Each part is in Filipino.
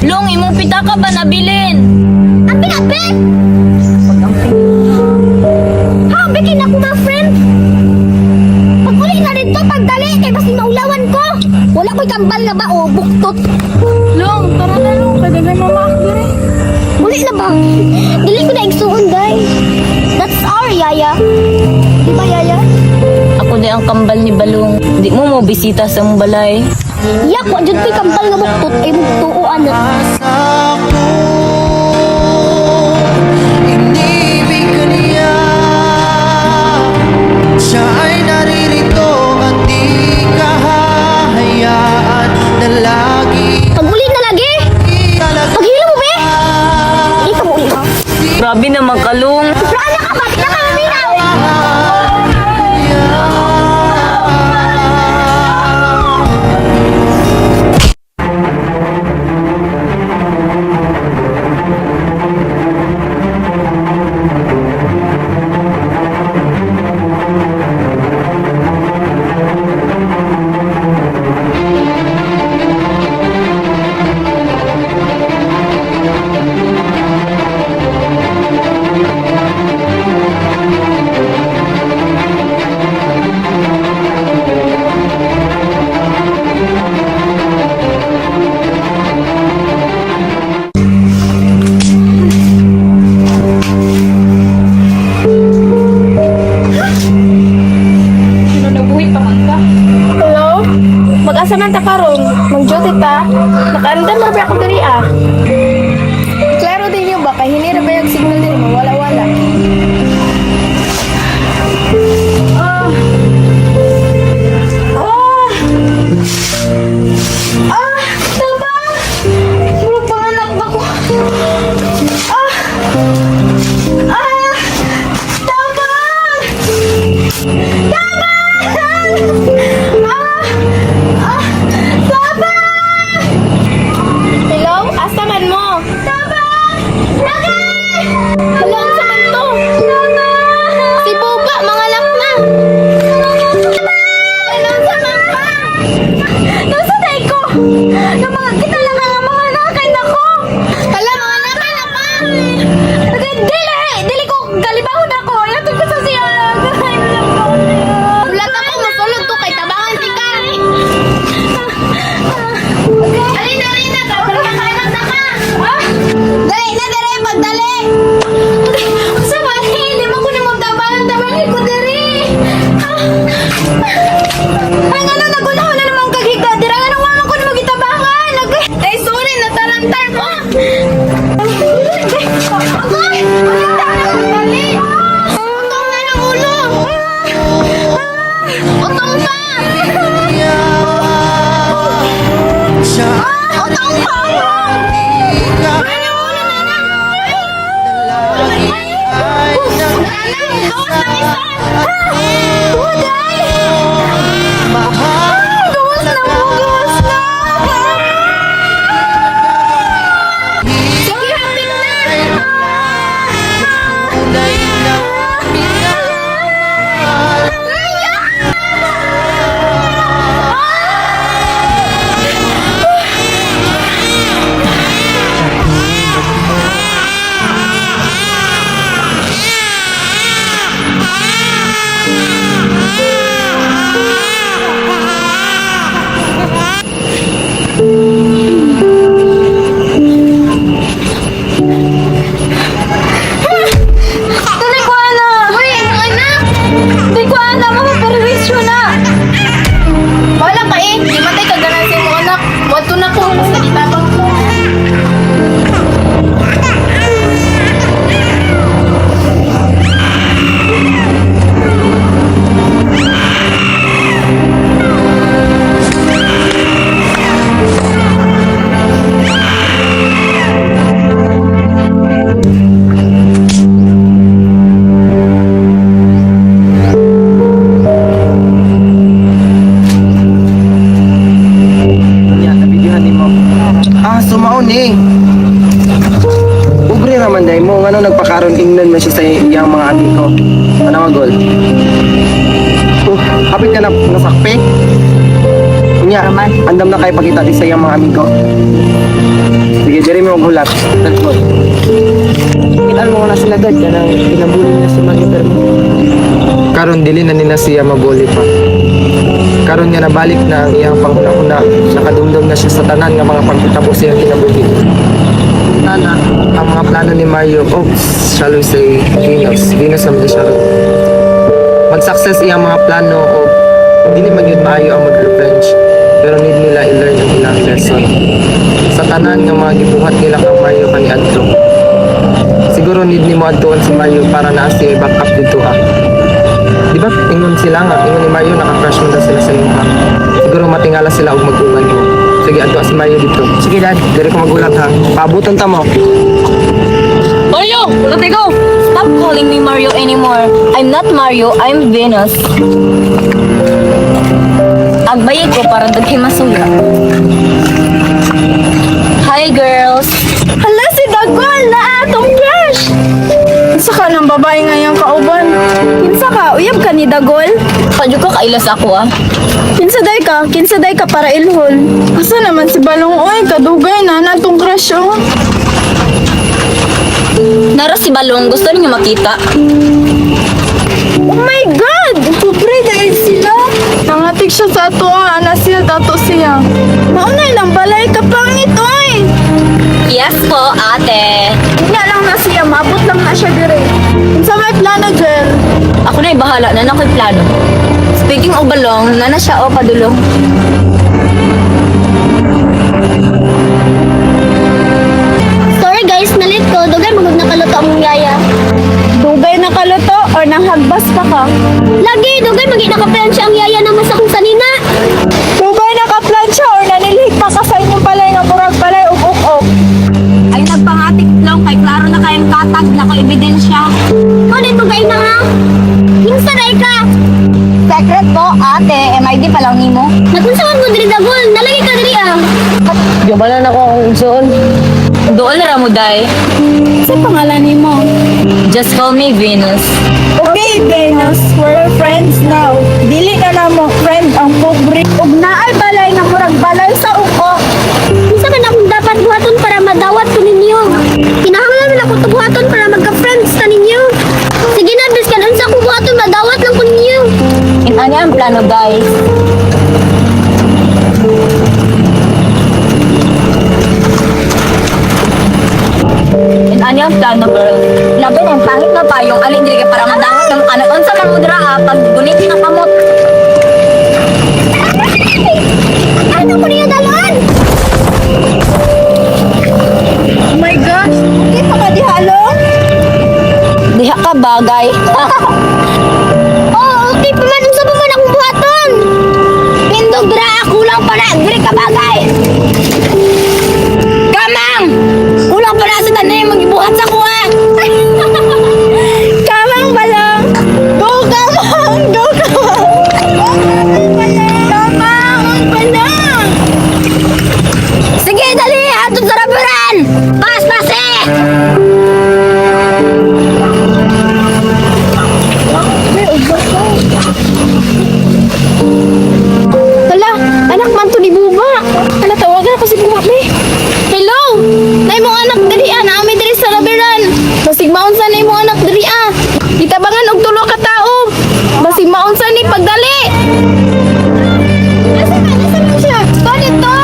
Long, imong pitaka ba nabilin? Abi na, be! Ha, bikin ako mga friend! Pag-uli na rin to, pagdali, kay basi maulawan ko! Wala ko'y kambal nga ba, o buktot! Long, tara na Long, kaya ganyan mamakdir eh. Uli na ba? Dili ko na igsuon, guys! That's our Yaya! Di ba, Yaya? Ako di ang kambal ni Balong. Di mo bisita sa mong balay. Yak, wa dyan ko'y kambal nga buktot, ay mugtuoan na. Inibig ka niya, siya ay naririto at di ka hahayaan na lagi Pag-uli na lagi! Paghilo mo, be! Hindi ka mo uli, ha? Grabe naman ka, Long. Rana ka, bakit na ka maminaw? Hello? Mag-asa man ta karon? Mag-duty ta? Nakaandam na ba ako diri ah? Klaro din yung ba? Kaya hinira ba yung signal din mo? Wala-wala. Ah! Ah! Ah! Tama! Puro panganak ba ko? Ah! Ah! Tama! Tama! Hello? Asa man mo? Tabang! Lagi! Hello, asa man to? Tabang! Si Buba, mga anak na! Hello, asa man pa? Nasa day ko? Yung mga kita lang ang mga nakay na ko! Hala, mga nakay na pa! Dili ko, galibahon ako! Yato ko sa siya! Ulat ako, masulog to kay tabangan si ka! Alina, tapos ka kayo magsama! Dali na, dali, pagdali! Sa mali, hindi mo ko na magtabangan ko dali! Ay, nga na, nagunaw na naman kagiga! Dira nga naman ko na magitabangan! Ay, sorry, natalantar mo! Agay! Dali! Utong na ng ulo! Utong pa! siya Utong pa! di ka lagi ay mahal tunay na minahal. Dali ko, anak! Uy, anak! Dali ko, anak! Mamaperwisyo na! Wala ka eh! Di matay ka ganan sa mo anak! Wato na ko! Basta itabang ko! Sumaon eh. Ubre naman day mo ngano nagpakaron ingnon man siya sa iyang mga adik ko. Ano magol? Hapit ka na nasakpe. Unya, andam na kay pakita di sa iyang mga amigo. Sige. mo gulat. Tagpon. Kitaan mo na sila dad, yan ang pinabuli niya si Mario pero karon dili na nila siya mabuli pa. Karon nga nabalik na ang iyang panghuna-huna, nakadumdum na siya sa tanan nga mga pagkitabo siya kinabuhi. Nana, ang mga plano ni Mario, shall we say, Venus naman siya ron. Mag-success iyang mga plano o dili man yun maayo ang mag-revenge, pero need nila i-learn ang ilang lesson. Sa tanan nga mga gibuhat nila kang Mario kaniadto. Siguro need ni mo adtuon si Mario para na siya i-back up dito ha. Di ba? Ingon sila nga, ingon ni Mario naka-crush mo na sila sa inyo ha. Siguro matingala sila og mag-uwan mo. Sige, adto si Mario dito. Sige dad, diri ko magulat ha. Paabutan ta mo. Mario! Rodrigo! Stop calling me Mario anymore. I'm not Mario, I'm Venus. Agbayay ko para daghay masuya. Hi girls! Hala si Dagol na atong crush! Kinsa ka ng babae ngayong kauban? Kinsa ka? Uyab ka ni Dagol? Padyo ka kailas ako ah. Kinsa day ka para ilhol. Asa naman si Balong? Oy, kadugay na natong crush oh. Nara si Balong, gusto niyo makita? Oh my God! Pobre dahil sila. Nangatik siya sa ato ana siya, dato siya. Maunay lang balay ka pangit oy. Yes po, ate. Nga lang na siya, mabot lang na siya dire. Kinsa may plano, Jel? Ako na'y bahala, na ako'y plano. Speaking of Balong, na siya o padulong. Sorry guys, nalit ko. Dugay magod nakaluto ang yaya. Dugay na kaluto or nanghagbas pa ka? Lagi, dugay magi nakaplansya ang yaya naman sa kung sanina. Dugay na ka-plansya or nanilhik pa ka sa inyong palay nga murag palay ug-uk-uk? Ay nagpangatik lang kay klaro na kayong katag na ebidensya. Kunin mo kayo na nga. Hinsa na ka. Secret po, ate. MID pa lang nimo. Nakunsawan mo diri Dagol. Nalagi ka diri ah. Gabalan ako akong igsoon. Doon na mo, day. Sa pangalan ni mo? Just call me Venus. Okay, Venus, we're friends now. Dili na na mo friend ang pobre. Ug naay balay nga murag balay sa uko. Hinsa man akong dapat buhaton para madawat ko ninyo. Kinahanglan man ako to buhaton para magka-friends ta ninyo. Sige na, biskan unsa akong buhaton madawat lang ko ninyo. Ano ang plano, guys? Ano ang plano, girl? Labi ng pangit na payong alin dili ka para madawat ng kanon sa marudra pag gunit ng kamot. Ano ko niyo dalon? Oh my gosh, di pa ka dihalong? Diha ka bagay. Oo, okay pa man. Unsa pa man akong buhaton? Pindog dira ako lang pala. Diri ka bagay. Kamang! Kulang pa na sa tanay magibuhat sa kuha. Kamang balang! Go kamang! Go kamang! Kamang balang! Sige, dali. Atong sa raburan. Pas, eh. Hala, anak man to ni Buba. Hala, tawagan ako si Buba, be. Hello! Nay mong anak diri naami diri sa labiran. Basig maunsa ni mong anak diri Gitabangan og tulo ka tawo. Basig maunsa ni pagdali. Asa man siya? Bakit to?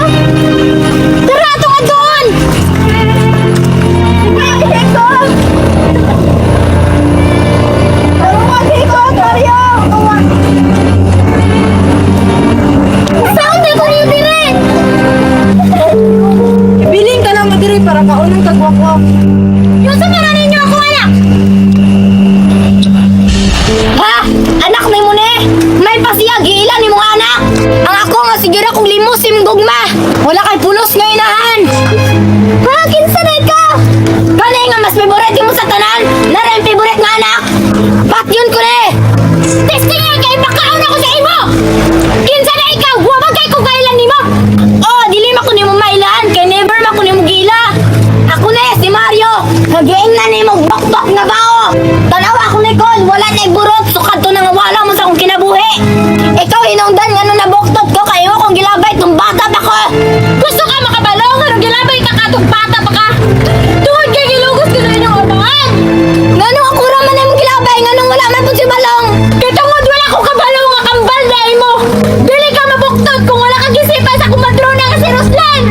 Tara ato ka doon. Dito. Dito, Karyo. Saan din ko niyo dire? Biling ka lang madiri para kaunang kagwako. Yung sa mga ninyo ako, anak. Ha? Anak ni mo ni? May pasiyag, ilan ni mong anak? Ang ako nga siguro kong limusim gugma. Wala kay pulos nga inahan. Ha, kinsanay ka? Kani nga mas favorite mo sa tanan? Nara yung favorite nga anak? Pat yun ko ni. Testing nga kay makaon ako sa imo. Kinsa na ikaw? Huwag kay kung kailan ni mo. Oh, dili ma ko ni mo mailan. Kay never ma ko ni mo gila. Ako na si Mario. Hagiing na ni mo bakbak nga bao. Tanawa ako ni Cole. Wala na burot. Sukad to nang wala mo sa akong kinabuhi. Ikaw hinungdan nga nung nabuktot ko. Kayo kong gilabay itong bata pa ko. Gusto ka makabalong. Anong gilabay ka katong bata pa ka? Tungod kay gilugos ko na inyong abangan! Nganong ako raman na mong gilabay, nganong wala man po si Balong? Kay tungod wala ko kabalo nga kambal dahil mo! Dili ka mabuktot kung wala kang gisipan sa kumadrona nga si Ruslan!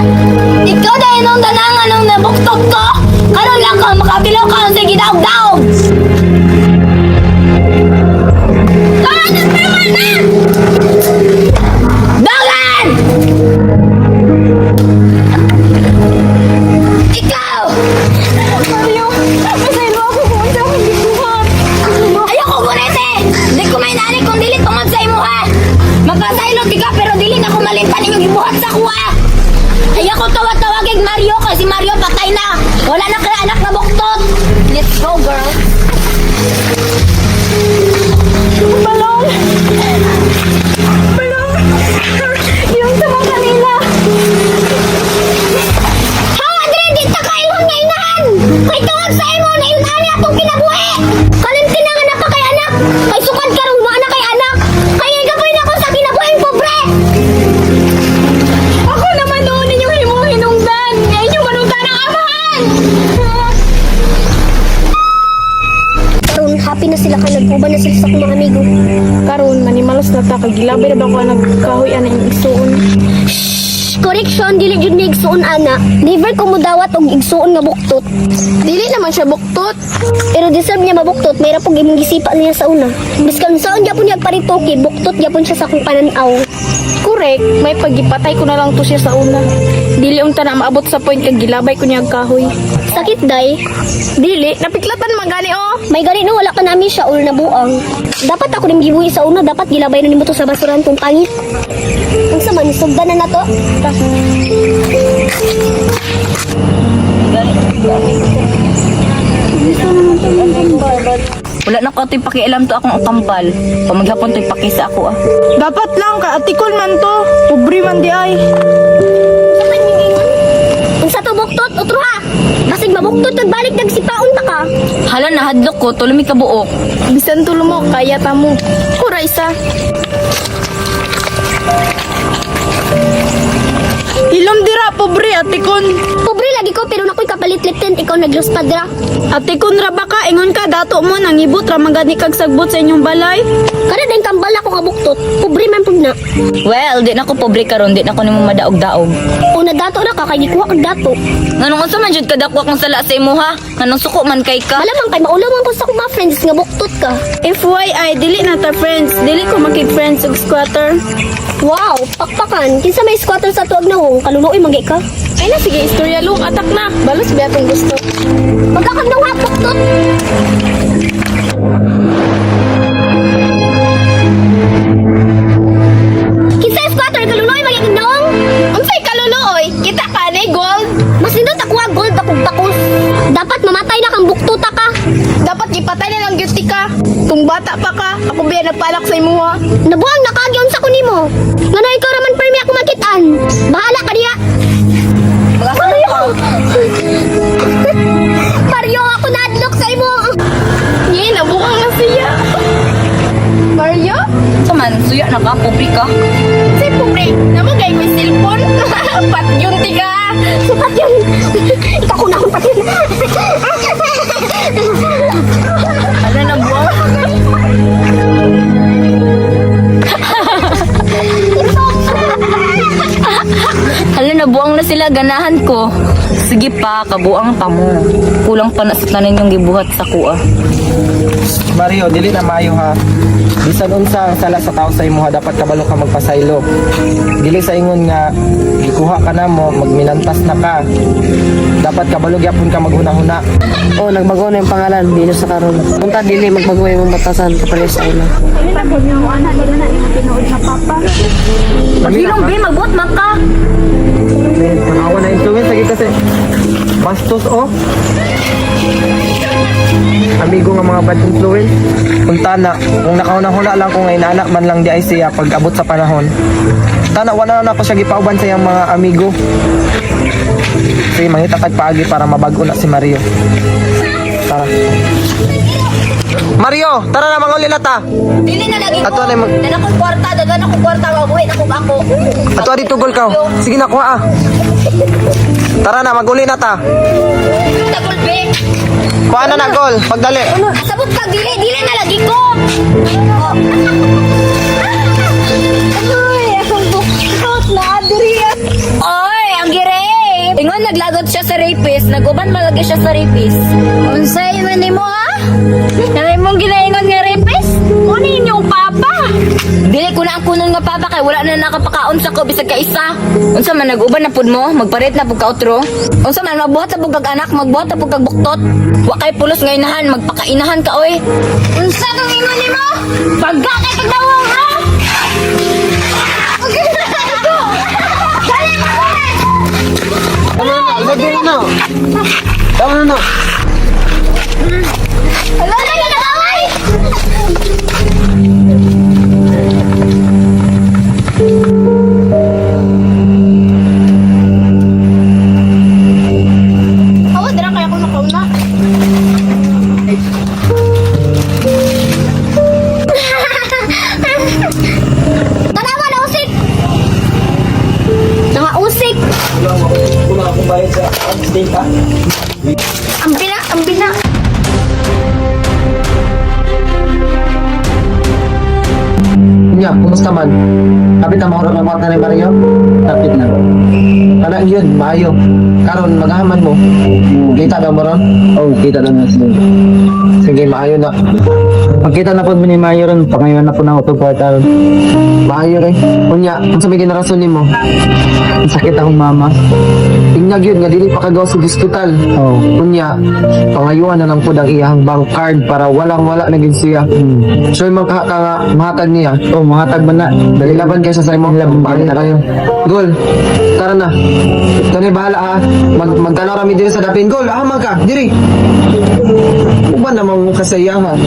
Ikaw dahil nung danangan nung nabuktot ko, karon lang ka makabilaw ka sa gidaog-daog! Tahanan naman na! Dagan! Ikaw! Mario, masaylo ako kung ano akong gisuhan. Ayoko gunete! Di ko may nani kung dili tungod sa imo ha! Magpasaylo di ka pero dili na ko malimpan inyong gibuhat sa kuha! Ayoko tawag-tawagig Mario kasi Mario patay na! Wala na kaya anak na buktot! Let's go girl! Balong! Balong! Yung sama kanila! How, Andre, di ta kailon nga inahan! Kay tawag sa imo na yun ani atong kinabuhi! Kalimtin na nga na pa kay anak! Kay sukad ka rin na kay anak! Kaya igapoy na ko sa kinabuhing pobre! Ako naman noon ninyong hinungdan! Ngayon yung manungdan ang amahan! Karon happy na sila kay nagkuban na sila sa akong mga amigo. Karon manimalos na ta kay gilabay na ba ko nagkahoy ana yung igsuon. Correction, dili jud ni igsuon ana. Never ko mudawat og igsuon nga buktot. Dili naman siya buktot. Pero deserve niya mabuktot, mayra pog imong gisipa niya sa una. Biskan saon gyapon niya paritoki, buktot gyapon siya sa akong pananaw. Correct, may pagipatay ko na lang to siya sa una. Dili unta na maabot sa point kag gilabay ko niya ang kahoy. Sakit day. Dili, napiklatan magani oh. May gani no wala ka nami siya or nabuang. Dapat ako ning gibuhi sa una, dapat gilabay na nimo to sa basuran kung pangit. Unsa man sugdan na nato? Wala na ko ito'y pakialam to akong kambal. Pamaghapon to'y pakisa ako ah. Dapat lang ka atikol man to. Pobre man di ay. Unsa man yung ingon? Unsa to buktot utro ha? Basig mabuktot ug balik nagsipaon ta ka. Hala na hadlok ko, tulumi ka buok. Bisan tulo mo kaya ta mo. Kura isa. Hilom dira pobre atikon. Pobre lagi ko pero nakoy kapalit-litin ikaw nagluspad ra. Atikon ra ba ka ingon ka dato mo nangibot ra magani kag sagbot sa inyong balay. Kada din kambal ako nga buktot. Pobre man pud na. Well, di na ko pobre karon, di na ko nimo madaog-daog. Una dato na ka kay gikuha kag dato. Nganong unsa man jud ka dako akong sala sa imo ha? Nganong suko man kay ka? Malamang kay maulaman ko sa akong mga friends nga buktot ka. FYI, dili na ta friends. Dili ko makig-friends og squatter. Wow, pakpakan. Kinsa may squatter sa tuig na hong kaluloy magay ka. Ay na, sige, istorya long. Atak na. Balos ba itong gusto? Magkakagnaw ha, buktot. Kinsa squatter kaluloy magay kagnaw? Unsay kaluloy? Kita ka ni gold. Mas nindot ako ang gold akong takos. Dapat mamatay na kang buktuta ka. Dapat gipatay na lang gyud ka. Tung bata pa ka, ako biya nagpalak sa imo ha. Nabuang nakagyon sa kunimo. Ngano ikaw raman permi ako makitaan. Bahala ka diya. Mario! Mario, ako nadlok sa imo. Ye, nabuang na siya. Mario? Saman, suya na ka, pobre ka. Say pobre, namo gay ko cellphone. Pat yun tika. Supat yun. Ikaw ko na akong patin. Hala na buwang. Hala na buwang na sila, ganahan ko. Sige pa, kabuang pa mo. Kulang pa na sa tanan yung gibuhat sa kuha. Mario, dili na maayo ha. Bisan unsa ang sala sa tao sa imo ha, dapat kabalo ka magpasaylo. Dili sa ingon nga gikuha ka na mo, magminantas na ka. Dapat kabalo gyapon ka maghuna-huna. Oh, nagbago na yung pangalan, dino sa karon. Punta dili magbago yung batasan kapares sa una. Maghilong, be, magbot, maka. Tanawa na influence lagi kasi. Bastos oh. Amigo nga mga bad influence. Punta na, kung nakauna-huna lang kung inaanak man lang di ay siya pag abot sa panahon. Tana, wala na ako siya gipauban sa iyang mga amigo. Sige, mangita kag paagi para mabago na si Mario. Tara. Mario, tara na manguli na ta. Dili na lagi Ato ko. na mag- Dagan akong kwarta, dagan akong kwarta, mabuhay na kong ako. Ato ari tugol ka. Sige na kuha ah. Tara na, maguli na ta. Tagol, be. Kuha na na, Gol. Pagdali. Sabot ka, dili na lagi ko. Ay, akong bukot na adiri. Oy, ang gire. Ingon naglagot siya sa rapist, naguban malagi siya sa rapist. Unsay man nimo ha? Nanay mong ginaingon nga rapist? Ano inyong papa? Dili ko na ang kunon nga papa kay wala na nakapakaon sa ko bisag ka isa. Unsa man naguban na pud mo, magparit na pud ka outro. Unsa man magbuhat sa pugag anak, magbuhat sa pugag buktot. Wa kay pulos nga inahan, magpakainahan ka oy. Unsa kang ingon nimo? Pagka kay pagdawong ha? Tama na, ilagay na. Tama na. Wala na nagaway! Awa, dira kaya ko nakauna. Tanawa na usik. Mga usik. Wala akong bayad sa stay ka. Ang bina. Nya, kumusta man? Kapit ang mahurap ng kwarta ni Mario? Kapit na. Anak yun, maayo. Karon maghaman mo. Kita daw mo ron? Oh, kita lang na sila. Sige, maayo na. Pagkita na po ni Mayo ron, pangayon na po na ako kwarta ron. Maayo rin. Unya, ang sabi generason ni mo? Ang sakit akong mama. Tingnan yun, nga dili pa kagawa sa hospital. Oh. Unya, pangayuan na lang po ang iyang bank card para walang-wala na gid siya. So, yung mahatag niya, Oh, mga tagman na. dali laban kayo sa sarimo. Bakit na kayo? Gol, tara na. Kani bahala ha. Magtanaw rami diri sa dapin. Gol, ahama ka. Diri. Uba namang kasayahan.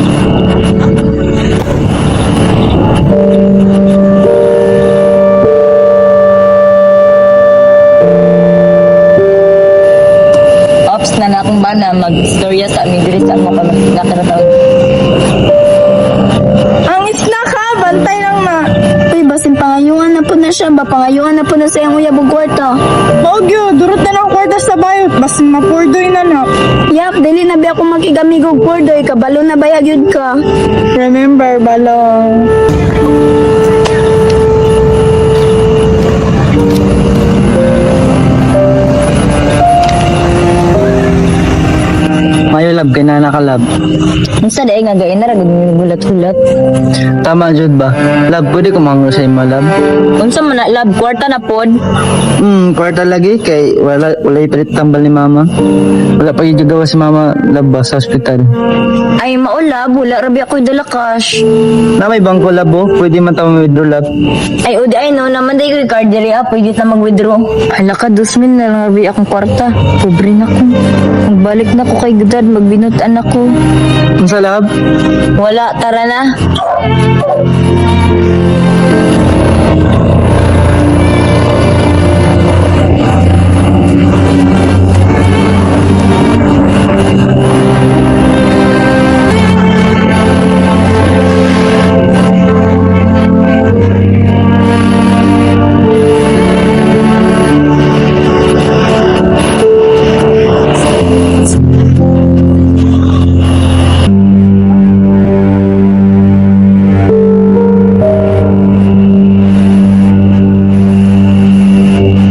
Ops na na akong bana, mag-istorya sa amin diri sa mga nakarataon. Ang isna ka, bantay lang na. Uy, basin pangayungan na po na siya ba? Pangayungan na po na sa iyang uyabong kwarta. Ogyo, durot na ng kwarta sa bayot, basin mapurdoy na na. Yak, dili na ba ako makigamigog kwardoy? Kabalo na bayag yun ka. Remember, balong. Mayo lab, kay na nakalab. Unsa dai nga gain na ra gud gulat-gulat. Tama, Jud ba? Lab, pwede ko mangulo sa imo, lab. Unsa man na lab kwarta na pod? Kwarta lagi, kay wala ipalit tambal ni mama. Wala pa yung gawa si mama, lab ba, sa hospital. Ay maulab, wala rabi ako dala cash. Na may bangko, lab, oh. Pwede man tama withdraw, lab. Ay udi ay no naman dai ko card diri pwede ta mag-withdraw. Hala ka 2,000 na lang rabi akong kwarta. Pobre na ko. Magbalik na ko kay gudad magbinutan ako. Kung sa lab, Wala, tara na.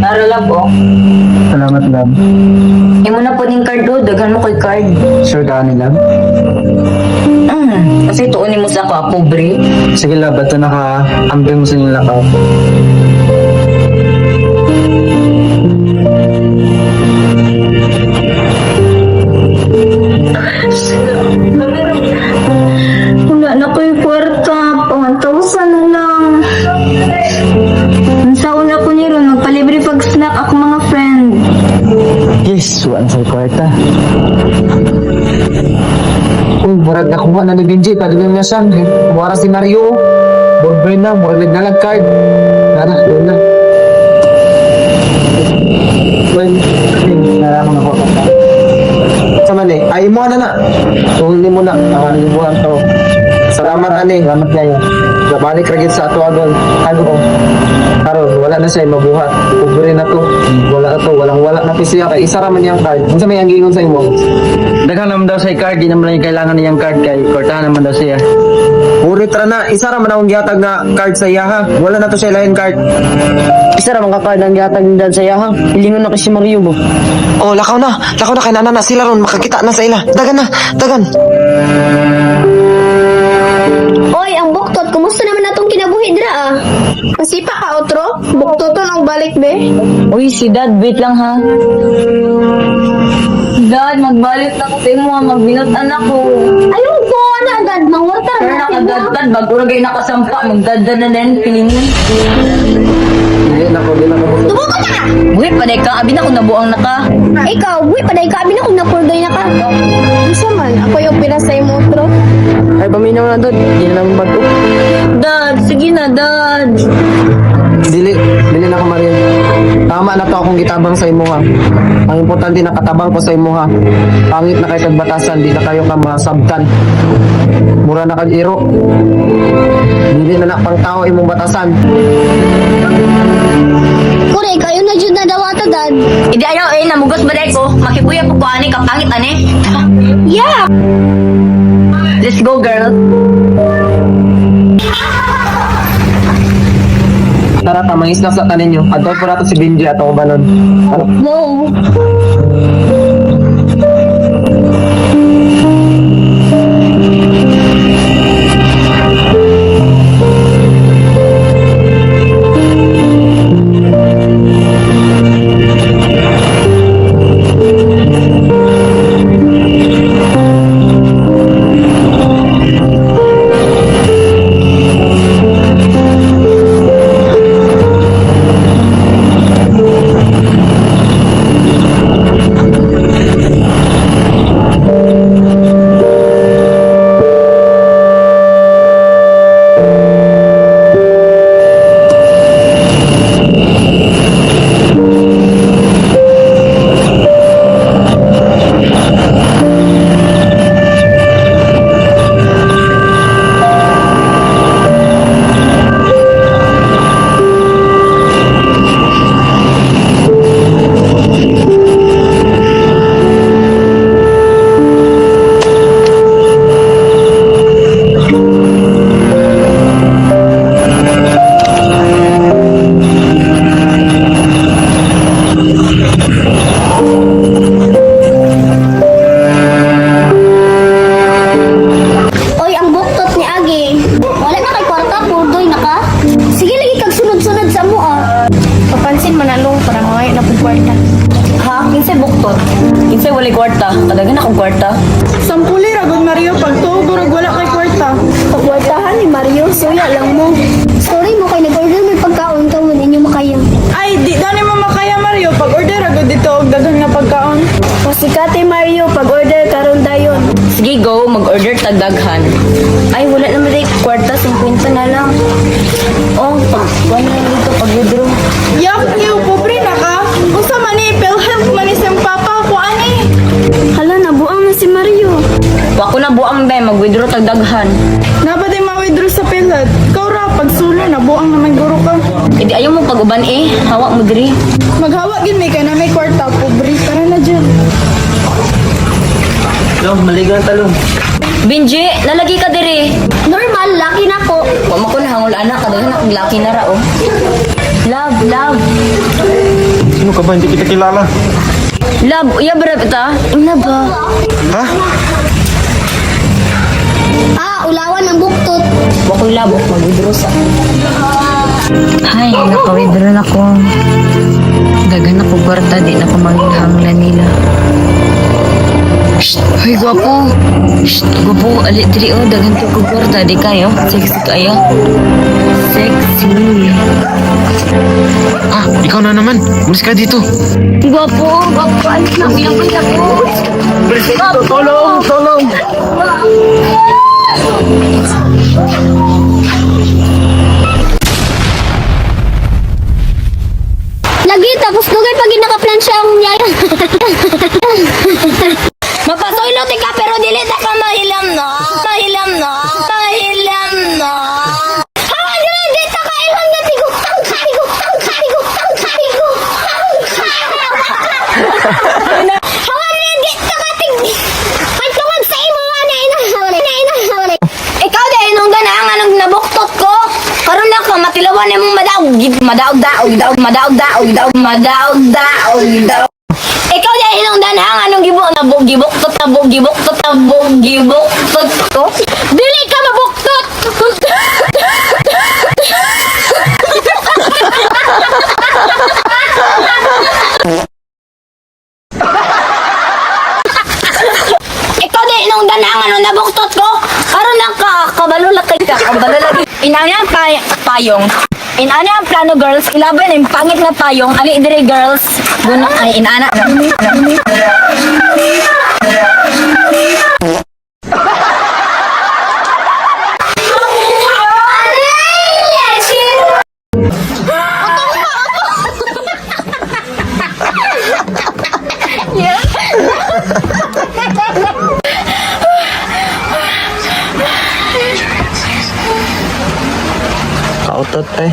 Tara lab oh. salamat, lab. Imo na po ning card do, daghan mo koy card. Sure ka ni lab? Kasi tuunin mo sa ako, pobre. Sige, lab, ito naka-ambing mo sa inyong lakaw. Wala na ko yung kwarta. 1,000 na lang. Ang saon na ko niyo, magpalibre pag snack ako mga friend. Yes, one sa kwarta. Uy, murag nakuha na ni Benji. Kadugin niya siya. Mura si Mario. Boyfriend na, murag nagnalag card. Tara, doon na. Well, naraman ako. Sa man eh. Ay, mo na na. Tuhuli mo na. Libuhan to. Salamat, ani. Salamat kayo. Nabalik ra gyud sa ato agon. Ano? Karon wala na siya mabuhat. Kubre na to. Wala na to, wala na to siya kay isa ra man yang card. Unsa may ang gingon sa imo? Daghan naman daw sa card, di naman lang kailangan niyang card kay kortahan naman daw siya. Purit ra na, isa ra man akong gihatag na card sa iya ha. Wala na to siya lain card. Isa ra mga card ang gihatag ni dad sa iya ha. Hilingon na kasi Mario bo. Oh, lakaw na kay nana na sila ron makakita na sa ila. Dagan. Oy, ang buktot, kumusta naman natong kinabuhi dira ah? Masipa ka, Otro? Buktoton ang balik, be. Uy, si dad, wait lang ha. Dad, magbalik na ko sa imo, magbinutan ako. Ayun po, agad, mangurta Pero nakadad, bago na kayo nakasampa, magdadad na din, pilingin. Dili na ko. Tubo ka na! Uy, paday ka, abi na ko nabuang na ka. Ikaw, buwi, paday ka, abi na kung napurgay na ka. Isa man, ako yung pinasay mo, Otro. Ay, paminaw na dad, hindi na lang bato. Dad, sige na, dad. Dili na ko Maria. Tama na to akong gitabang sa imo ha. Ang importante nakatabang ko sa imo ha. Pangit na kayo batasan, di na kayo ka masabtan. Mura na kag iro. Dili na pang tao imong batasan. Kure, kayo na dyan na dawata, dad. Hindi ayaw namugos ba dahil ko? Makibuya po ko ani, kapangit ani. Yeah! Let's go, girl. Tara ta, mangisda sa tanin nyo. Adto po nato si Benji at ako ba nun? Ano? No. Oy, ang buktot ni Agi. Wala na kay kwarta, purdoy na ka. Sige, lagi kag sunod-sunod sa mo ah. Papansin manalong para mga na po kwarta. Ha? Kinsay buktot? Kinsay walay kwarta? Kadagan akong kwarta. Sampuli ragod Mario pagtuog durag wala kay kwarta. Pagkwartahan ni Mario, suya lang mo. Sorry mo kay nag-order may pagkaon ka mo ninyo makayang. Ay, di dani mo makaya Mario pag order ragod dito og daghan nga pagkaon. Pasikate Mario, pag-order karon dayon. Sige, go. Mag-order tagdaghan. Ay, wala naman dahil kwarta. 50 na lang. Oh, wala na dito. Pag-withdraw. Yak niyo pobre na ka. Usa man ni PhilHealth man ni sang papa ko ani. Hala, nabuang na si Mario. Ako na buang ba. Mag-withdraw tagdaghan. Nabadi ma-withdraw sa PhilHealth. Ikaw ra pag sulo na buang naman guro ka. Hindi ayaw mo pag-uban eh. Hawak mo diri. Maghawa gid may kay na may kwarta pobre tara na dyan. Lo, maligang talong. Benji, nalagi ka diri. Normal, laki na ko. Wa mo ko nahangol anak. Kadagan akong laki na ra oh. Love. Sino ka ba? Hindi kita kilala. Love, iya ba ta? Ina ba? Ha? Ah, ulawan ang buktot. Wa ko'y love. Mag-withdraw sa. Ay, naka-withdraw na ko. Dagan ako kwarta. Di na ko manghanglan nila. Shh! Hoy, gwapo! Shh! Gwapo! Alit diri oh! Dagan ko kwarta. Di kayo? Sexy kaya? Sexy! Ah, ikaw na naman. Mulis ka dito. Gwapo! Gwapo! Alit na! Pinapit ako! Tolong! Lagi, tapos dugay pag nakaplan siya ang yaya. Mapasuylot ka pero dili ta ka mahilam no. naman yung madaog. Ikaw dahil nung danhang anong gibuktot ko? Dili ka mabuktot! Ikaw dahil nung danhang anong nabuktot ko? Karon lang ka, kabalulakay ka. Inanya ang payong. Inana ang plano girls, ilaban yung pangit na payong, ali dire girls, guna ay inana. Kautot eh.